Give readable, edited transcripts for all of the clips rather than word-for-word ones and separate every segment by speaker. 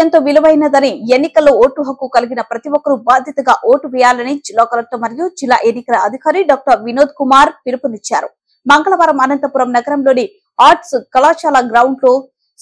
Speaker 1: ఎంతో విలువైనదని ఎన్నికల్లో ఓటు హక్కు కలిగిన ప్రతి ఒక్కరూ బాధ్యతగా ఓటు వేయాలని జిల్లా కలెక్టర్ మరియు జిల్లా ఎన్నికల అధికారి డాక్టర్ వినోద్ కుమార్ పిలుపునిచ్చారు. మంగళవారం అనంతపురం నగరంలోని ఆర్ట్స్ కళాశాల గ్రౌండ్ లో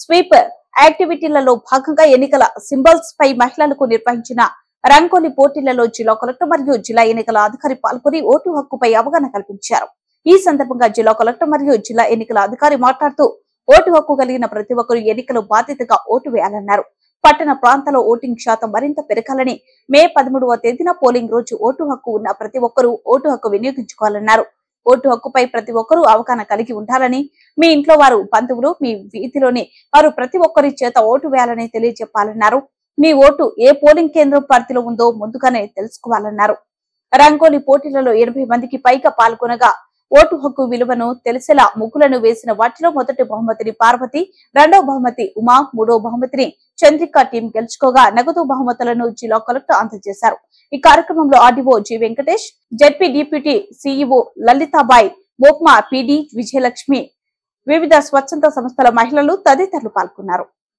Speaker 1: స్వీప్ యాక్టివిటీలలో భాగంగా ఎన్నికల సింబల్స్ పై మహిళలకు నిర్వహించిన రంగోలీ పోటీలలో జిల్లా కలెక్టర్ మరియు జిల్లా ఎన్నికల అధికారి పాల్గొని ఓటు హక్కుపై అవగాహన కల్పించారు. ఈ సందర్భంగా జిల్లా కలెక్టర్ మరియు జిల్లా ఎన్నికల అధికారి మాట్లాడుతూ ఓటు హక్కు కలిగిన ప్రతి ఒక్కరూ ఎన్నికలు బాధ్యతగా ఓటు వేయాలన్నారు. పట్టణ ప్రాంతాల్లో ఓటింగ్ శాతం మరింత పెరగాలని మే 13వ తేదీన పోలింగ్ రోజు ఓటు హక్కు ఉన్న ప్రతి ఒక్కరూ ఓటు హక్కు వినియోగించుకోవాలన్నారు. ఓటు హక్కుపై ప్రతి ఒక్కరూ అవగాహన కలిగి ఉండాలని, మీ ఇంట్లో వారు, బంధువులు, మీ వీధిలోని వారు ప్రతి ఒక్కరి చేత ఓటు వేయాలని తెలియజెప్పాలన్నారు. మీ ఓటు ఏ పోలింగ్ కేంద్రం పరిధిలో ఉందో ముందుగానే తెలుసుకోవాలన్నారు. రంగోలీ పోటీలలో 80 మందికి పైగా పాల్గొనగా ఓటు హక్కు విలువను తెలిసేలా ముగ్గులను వేసిన వాటిలో మొదటి బహుమతిని పార్వతి, రెండవ బహుమతి ఉమా, మూడవ బహుమతిని చంద్రిక టీం గెలుచుకోగా నగదు బహుమతులను జిల్లా కలెక్టర్ అందజేశారు. ఈ కార్యక్రమంలో RDO G Venkatesh, ZP deputy CEO Lalitabai, MEPMA PD Vijayalakshmi, వివిధ స్వచ్ఛంద సంస్థల మహిళలు తదితరులు పాల్గొన్నారు.